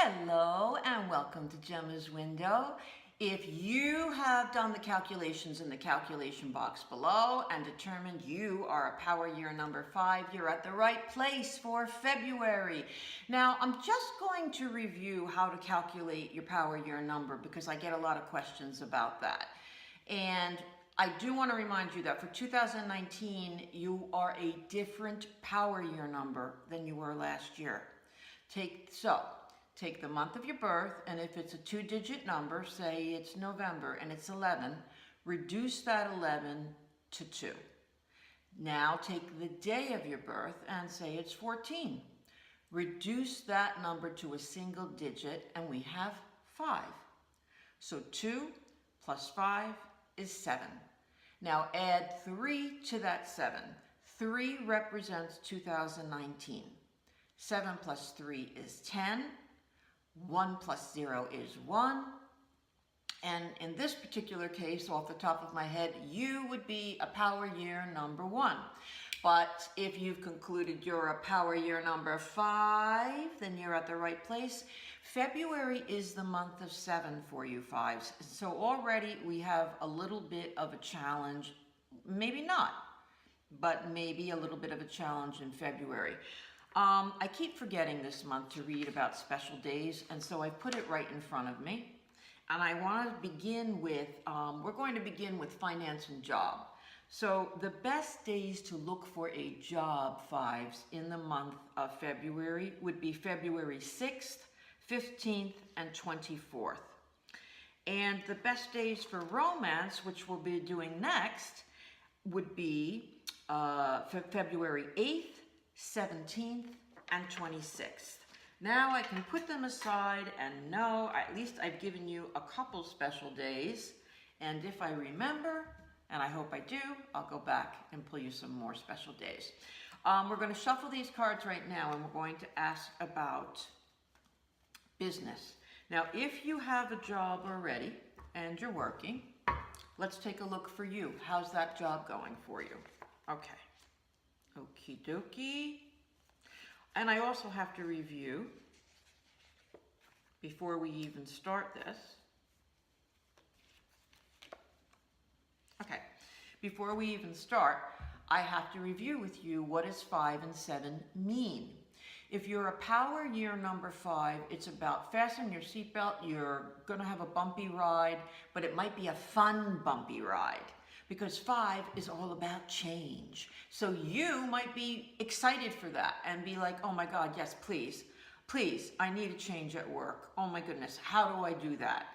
Hello and welcome to Jemma's Window. If you have done the calculations in the calculation box below and determined you are a power year number 5, you're at the right place for February. Now, I'm just going to review how to calculate your power year number because I get a lot of questions about that. And I do want to remind you that for 2019, you are a different power year number than you were last year. Take the month of your birth, and if it's a 2-digit number, say it's November and it's 11, reduce that 11 to 2. Now take the day of your birth and say it's 14. Reduce that number to a single digit and we have 5. So 2 plus 5 is 7. Now add 3 to that 7. 3 represents 2019. 7 plus 3 is 10. 1 plus 0 is 1. And in this particular case, off the top of my head, you would be a power year number 1. But if you've concluded you're a power year number 5, then you're at the right place. February is the month of 7 for you 5s. So already we have a little bit of a challenge, maybe not, but maybe a little bit of a challenge in February. I keep forgetting this month to read about special days, and so I put it right in front of me. And I want to begin with, we're going to begin with finance and job. So the best days to look for a job, 5s, in the month of February would be February 6th, 15th, and 24th. And the best days for romance, which we'll be doing next, would be February 8th, 17th, and 26th. Now I can put them aside and know at least I've given you a couple special days, and if I remember, and I hope I do, I'll go back and pull you some more special days. We're going to shuffle these cards right now and we're going to ask about business. Now if you have a job already and you're working, let's take a look for you. How's that job going for you? Okay. Okie dokie. And I also have to review, before we even start this. Okay, before we even start, I have to review with you what does 5 and 7 mean. If you're a power year number 5, it's about fasten your seatbelt, you're gonna have a bumpy ride, but it might be a fun bumpy ride. Because 5 is all about change. So you might be excited for that and be like, oh my God, yes, please, please, I need a change at work. Oh my goodness, how do I do that?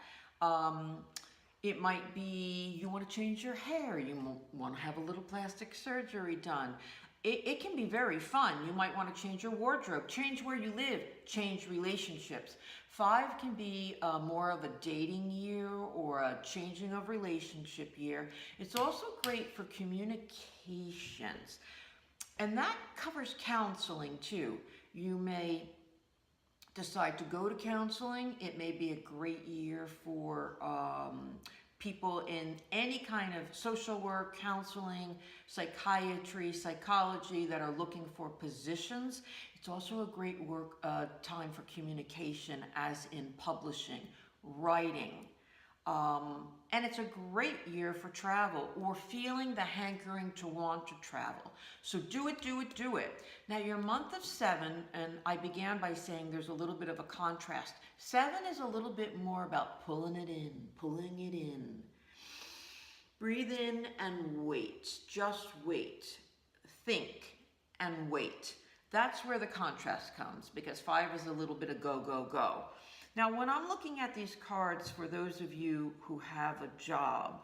It might be you want to change your hair. You want to have a little plastic surgery done. It can be very fun. You might want to change your wardrobe, change where you live, change relationships. 5 can be more of a dating year or a changing of relationship year. It's also great for communications. And that covers counseling too. You may decide to go to counseling. It may be a great year for people in any kind of social work, counseling, psychiatry, psychology that are looking for positions. It's also a great time for communication, as in publishing, writing. And it's a great year for travel or feeling the hankering to want to travel. So do it, do it, do it. Now your month of 7, and I began by saying there's a little bit of a contrast. 7 is a little bit more about pulling it in, pulling it in. Breathe in and wait, just wait. Think and wait. That's where the contrast comes, because 5 is a little bit of go, go, go. Now, when I'm looking at these cards for those of you who have a job,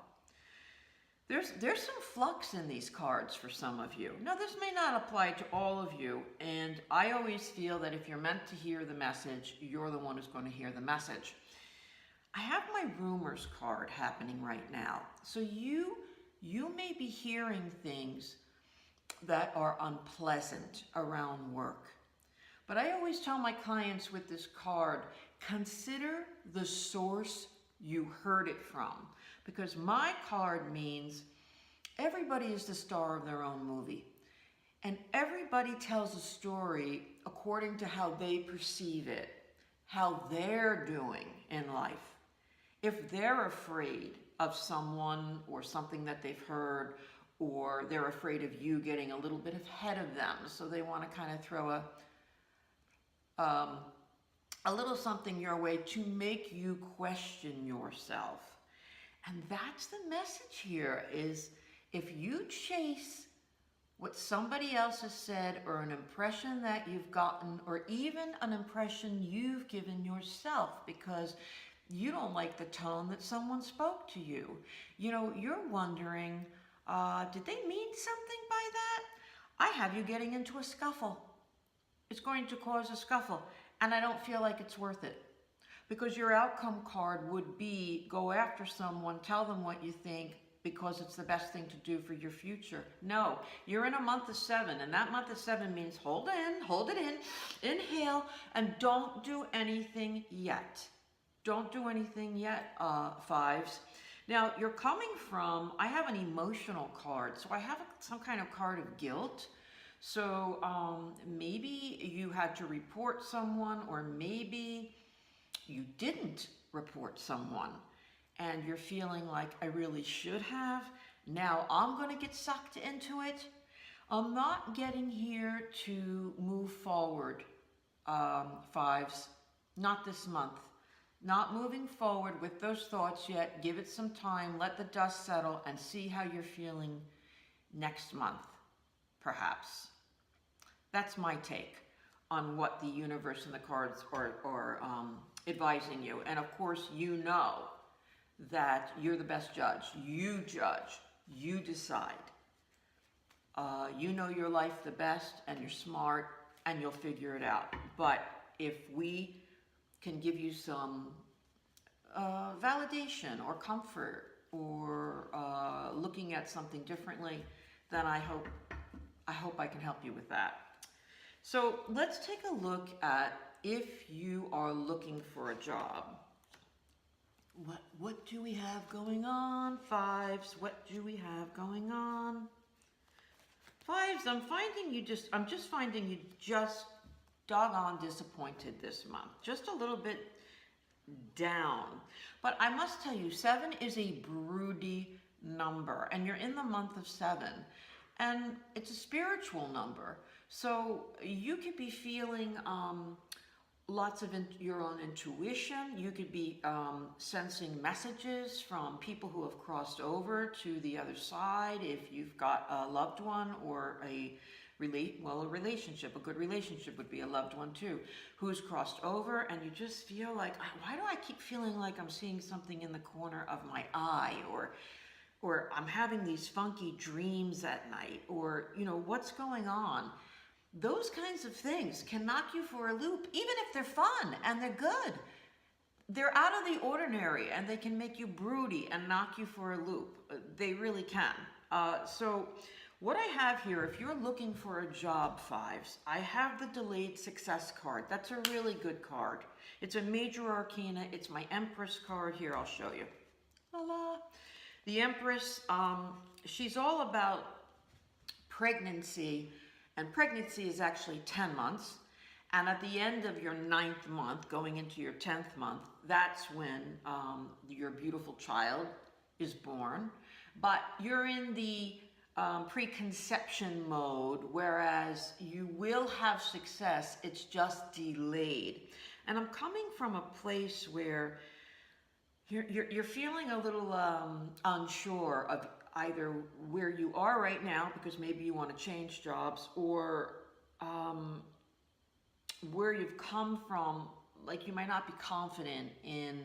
there's some flux in these cards for some of you. Now, this may not apply to all of you, and I always feel that if you're meant to hear the message, you're the one who's going to hear the message. I have my rumors card happening right now. So you may be hearing things that are unpleasant around work. But I always tell my clients with this card, consider the source you heard it from. Because my card means everybody is the star of their own movie. And everybody tells a story according to how they perceive it. how they're doing in life. If they're afraid of someone or something that they've heard, or they're afraid of you getting a little bit ahead of them, so they want to kind of throw a little something your way to make you question yourself. And that's the message here, is if you chase what somebody else has said, or an impression that you've gotten, or even an impression you've given yourself because you don't like the tone that someone spoke to you. You know, you're wondering, did they mean something by that? I have you getting into a scuffle. It's going to cause a scuffle, and I don't feel like it's worth it. Because your outcome card would be, go after someone, tell them what you think, because it's the best thing to do for your future. No, you're in a month of 7, and that month of 7 means hold it in, inhale, and don't do anything yet. Don't do anything yet, 5s. Now, you're coming from, I have an emotional card, so I have some kind of card of guilt. So maybe you had to report someone, or maybe you didn't report someone, and you're feeling like, I really should have. Now I'm going to get sucked into it. I'm not getting here to move forward, 5s. Not this month. Not moving forward with those thoughts yet. Give it some time. Let the dust settle and see how you're feeling next month, perhaps. That's my take on what the universe and the cards are advising you. And of course, you know that you're the best judge. You judge. You decide. You know your life the best, and you're smart, and you'll figure it out. But if we can give you some validation or comfort, or looking at something differently, then I hope I can help you with that. So let's take a look at, if you are looking for a job. What do we have going on, 5s? What do we have going on? 5s, I'm just finding you just doggone disappointed this month. Just a little bit down. But I must tell you, 7 is a broody number, and you're in the month of 7. And it's a spiritual number. So you could be feeling lots of your own intuition. You could be sensing messages from people who have crossed over to the other side. If you've got a loved one, or a relationship, a good relationship would be a loved one too, who's crossed over, and you just feel like, why do I keep feeling like I'm seeing something in the corner of my eye, or I'm having these funky dreams at night, or, you know, what's going on? Those kinds of things can knock you for a loop, even if they're fun and they're good. They're out of the ordinary, and they can make you broody and knock you for a loop. They really can. So what I have here, if you're looking for a job, 5s, I have the delayed success card. That's a really good card. It's a major arcana. It's my Empress card. Here, I'll show you. La-la. The Empress, she's all about pregnancy, and pregnancy is actually 10 months. And at the end of your 9th month, going into your 10th month, that's when your beautiful child is born. But you're in the preconception mode, whereas you will have success, it's just delayed. And I'm coming from a place where you're feeling a little unsure of either where you are right now, because maybe you want to change jobs, or where you've come from. Like, you might not be confident in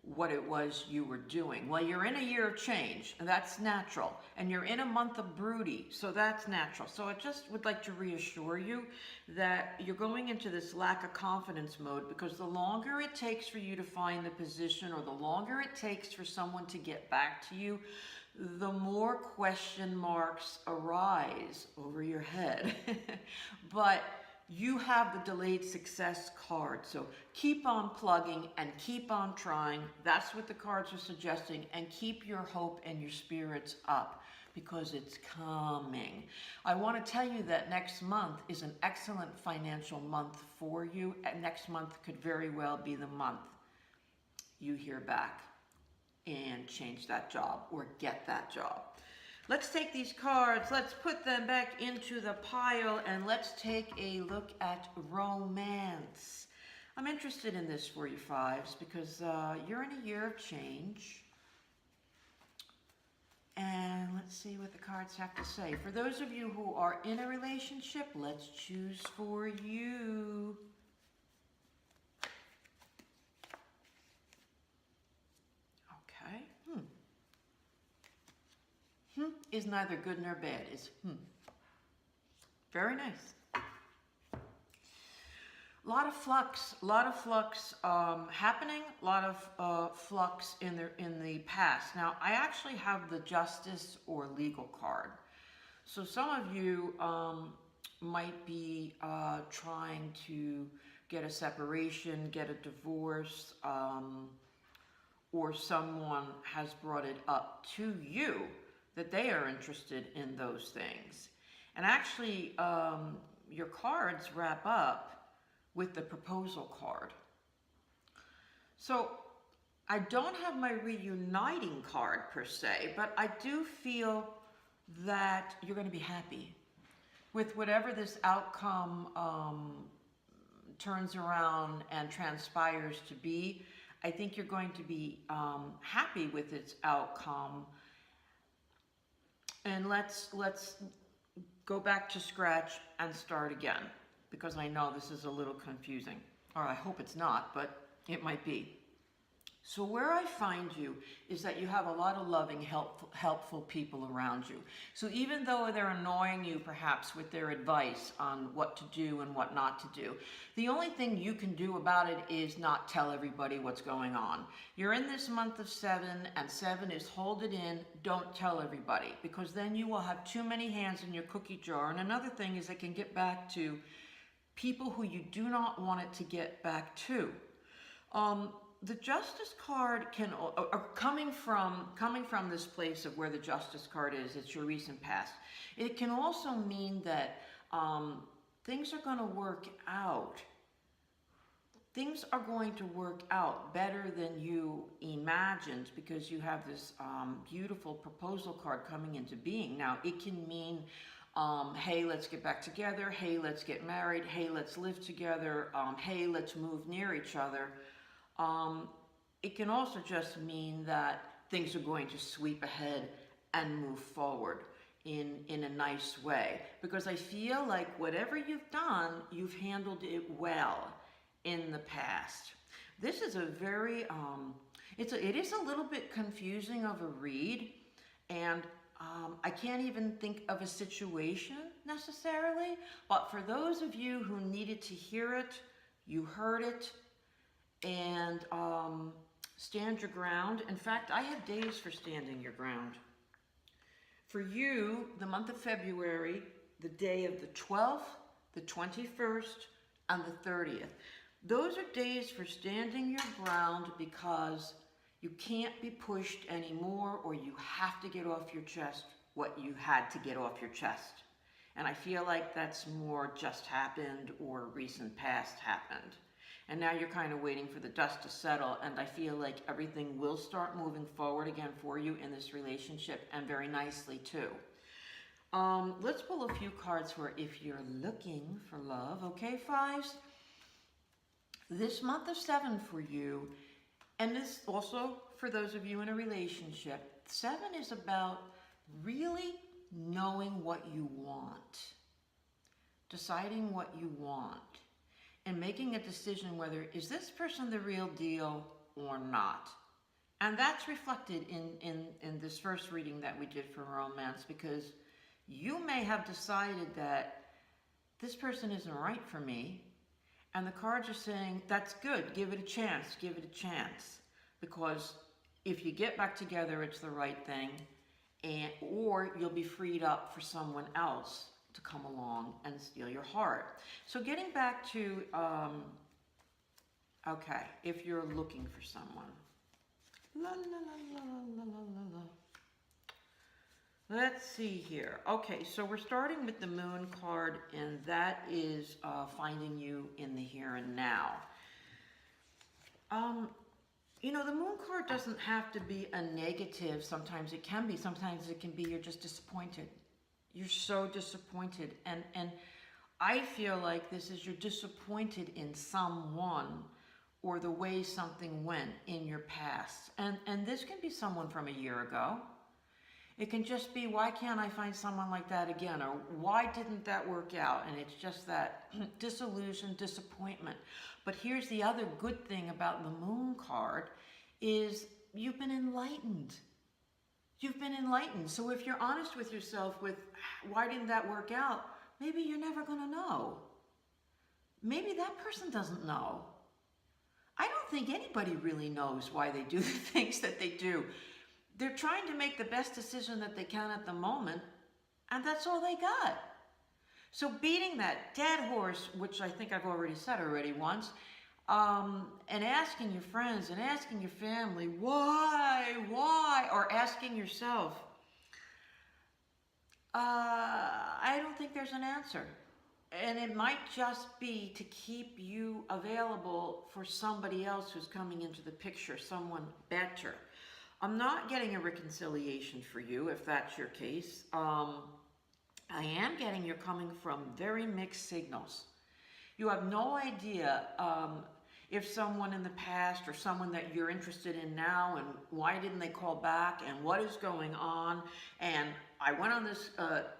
what it was you were doing. Well, you're in a year of change, and that's natural. And you're in a month of broody, so that's natural. So I just would like to reassure you that you're going into this lack of confidence mode, because the longer it takes for you to find the position, or the longer it takes for someone to get back to you, the more question marks arise over your head. But you have the delayed success card. So keep on plugging and keep on trying. That's what the cards are suggesting. And keep your hope and your spirits up, because it's coming. I want to tell you that next month is an excellent financial month for you. And next month could very well be the month you hear back and change that job or get that job. Let's take these cards, let's put them back into the pile, and let's take a look at romance. I'm interested in this for you, fives, because you're in a year of change. And let's see what the cards have to say. For those of you who are in a relationship, let's choose for you. Okay. Is neither good nor bad. Is very nice. A lot of flux happening, a lot of flux in the past. Now, I actually have the Justice or Legal card. So some of you might be trying to get a separation, get a divorce, or someone has brought it up to you that they are interested in those things. And actually, your cards wrap up with the proposal card. So I don't have my reuniting card per se, but I do feel that you're going to be happy with whatever this outcome turns around and transpires to be. I think you're going to be happy with its outcome. And let's go back to scratch and start again, because I know this is a little confusing, or I hope it's not, but it might be. So where I find you is that you have a lot of loving, helpful people around you. So even though they're annoying you perhaps with their advice on what to do and what not to do, the only thing you can do about it is not tell everybody what's going on. You're in this month of 7, and 7 is hold it in, don't tell everybody, because then you will have too many hands in your cookie jar. And another thing is it can get back to people who you do not want it to get back to. The Justice card can, coming from this place of where the Justice card is, it's your recent past. It can also mean that things are going to work out. Things are going to work out better than you imagined, because you have this beautiful proposal card coming into being. Now, it can mean, hey, let's get back together. Hey, let's get married. Hey, let's live together. Hey, let's move near each other. It can also just mean that things are going to sweep ahead and move forward in a nice way. Because I feel like whatever you've done, you've handled it well in the past. This is a very, it is a little bit confusing of a read, and I can't even think of a situation necessarily, but for those of you who needed to hear it, you heard it. And stand your ground. In fact, I have days for standing your ground. For you, the month of February, the day of the 12th, the 21st, and the 30th. Those are days for standing your ground, because you can't be pushed anymore, or you have to get off your chest what you had to get off your chest. And I feel like that's more just happened or recent past happened. And now you're kind of waiting for the dust to settle, and I feel like everything will start moving forward again for you in this relationship, and very nicely too. Let's pull a few cards for if you're looking for love. Okay, fives? This month of 7 for you, and this also for those of you in a relationship, 7 is about really knowing what you want, deciding what you want, and making a decision whether is this person the real deal or not. And that's reflected in this first reading that we did for romance, because you may have decided that this person isn't right for me, and the cards are saying, that's good, give it a chance, give it a chance. Because if you get back together, it's the right thing, or you'll be freed up for someone else to come along and steal your heart. So getting back to, okay, if you're looking for someone. La, la, la, la, la, la, la, la. Let's see here. Okay, so we're starting with the moon card, and that is finding you in the here and now. Um, the moon card doesn't have to be a negative. Sometimes it can be. Sometimes it can be you're just disappointed. You're so disappointed. And I feel like this is you're disappointed in someone or the way something went in your past. And this can be someone from a year ago. It can just be, why can't I find someone like that again? Or why didn't that work out? And it's just that disillusion, disappointment. But here's the other good thing about the moon card is you've been enlightened. You've been enlightened. So if you're honest with yourself with why didn't that work out, maybe you're never going to know. Maybe that person doesn't know. I don't think anybody really knows why they do the things that they do. They're trying to make the best decision that they can at the moment, and that's all they got. So beating that dead horse, which I think I've already said once, and asking your friends and asking your family, why, or asking yourself, I don't think there's an answer. And it might just be to keep you available for somebody else who's coming into the picture, someone better. I'm not getting a reconciliation for you, if that's your case. I am getting you're coming from very mixed signals. You have no idea if someone in the past or someone that you're interested in now, and why didn't they call back, and what is going on. And I went on this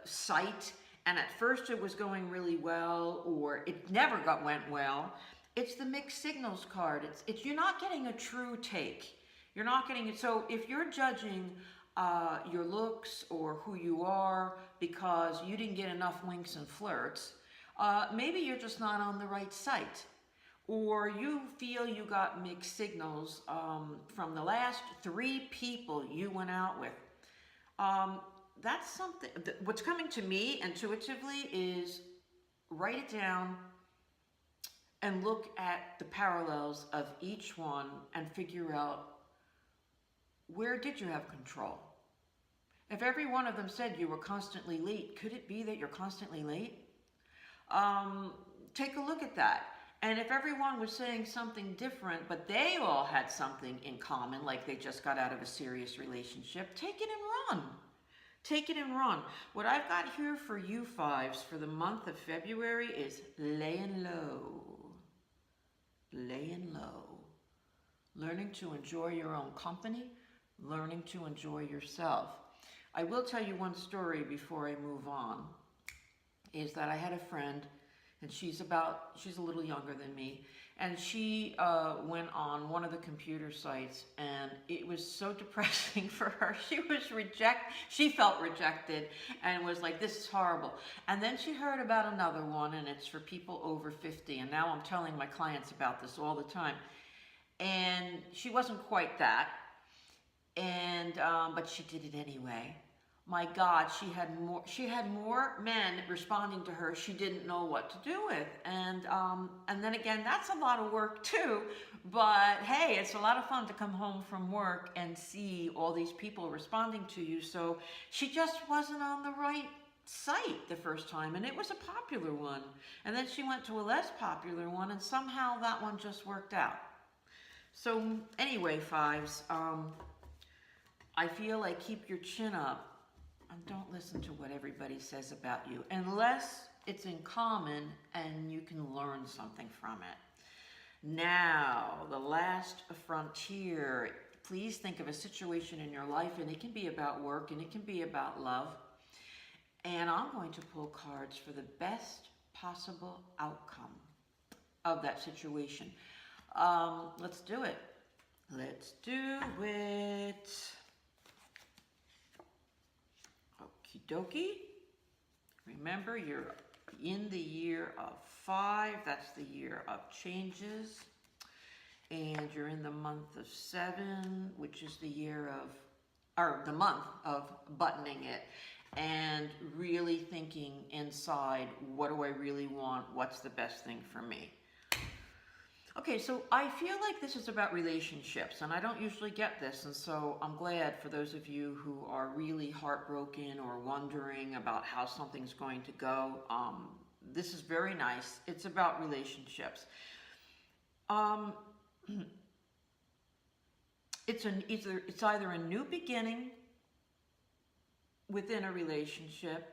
site, and at first it was going really well, or it never went well. It's the mixed signals card. It's you're not getting a true take. You're not getting it. So if you're judging your looks or who you are because you didn't get enough winks and flirts, maybe you're just not on the right site. Or you feel you got mixed signals from the last 3 people you went out with. That's something, what's coming to me intuitively is write it down and look at the parallels of each one and figure out, where did you have control? If every one of them said you were constantly late, could it be that you're constantly late? Take a look at that. And if everyone was saying something different, but they all had something in common, like they just got out of a serious relationship, take it and run. Take it and run. What I've got here for you fives for the month of February is laying low. Laying low. Learning to enjoy your own company. Learning to enjoy yourself. I will tell you one story before I move on, is that I had a friend, and she's a little younger than me, and she went on one of the computer sites, and it was so depressing for her. She felt rejected and was like, this is horrible. And then she heard about another one, and it's for people over 50, and now I'm telling my clients about this all the time. And she wasn't quite that. But she did it anyway. My God, she had more men responding to her she didn't know what to do with. And then again, that's a lot of work too. But hey, it's a lot of fun to come home from work and see all these people responding to you. So she just wasn't on the right site the first time, and it was a popular one. And then she went to a less popular one, and somehow that one just worked out. So anyway, fives, I feel like keep your chin up and don't listen to what everybody says about you, unless it's in common and you can learn something from it. Now, the last frontier. Please think of a situation in your life, and it can be about work and it can be about love. And I'm going to pull cards for the best possible outcome of that situation. Let's do it. Let's do it. Okie dokie. Remember, you're in the year of 5. That's the year of changes. And you're in the month of 7, which is the year of, or the month of buttoning it. And really thinking inside, what do I really want? What's the best thing for me? Okay, so I feel like this is about relationships, and I don't usually get this, and so I'm glad for those of you who are really heartbroken or wondering about how something's going to go. This is very nice. It's about relationships. Um, it's either a new beginning within a relationship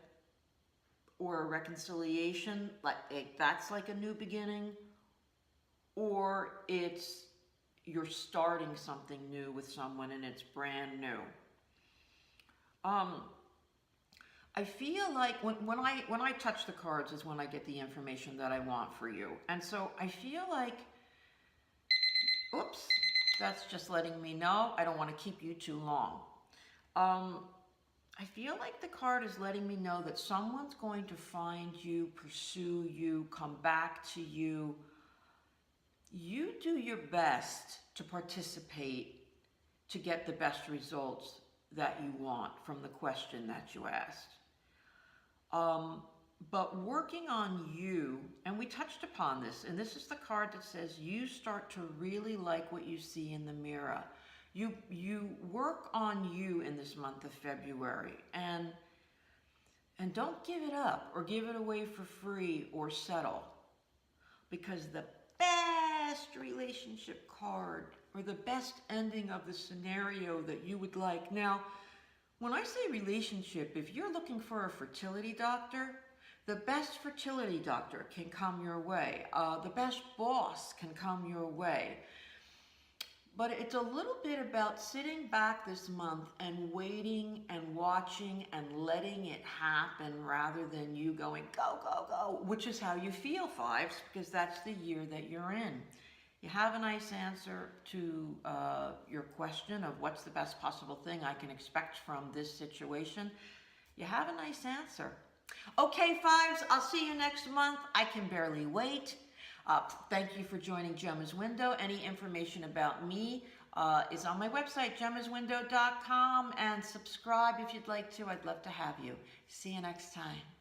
or a reconciliation, like that's like a new beginning, or it's you're starting something new with someone and it's brand new. Um, I feel like when I touch the cards is when I get the information that I want for you. And so I feel like, oops, that's just letting me know I don't want to keep you too long. I feel like the card is letting me know that someone's going to find you, pursue you, come back to you. You do your best to participate to get the best results that you want from the question that you asked. But working on you, and we touched upon this, and this is the card that says you start to really like what you see in the mirror. You work on you in this month of February, and don't give it up or give it away for free or settle, because the best relationship card or the best ending of the scenario that you would like. Now, when I say relationship, if you're looking for a fertility doctor, the best fertility doctor can come your way. The best boss can come your way. But it's a little bit about sitting back this month and waiting and watching and letting it happen rather than you going, go, go, go, which is how you feel, fives, because that's the year that you're in. You have a nice answer to your question of what's the best possible thing I can expect from this situation. You have a nice answer. Okay, fives, I'll see you next month. I can barely wait. Thank you for joining Jemma's Window. Any information about me is on my website, gemmaswindow.com, and subscribe if you'd like to. I'd love to have you. See you next time.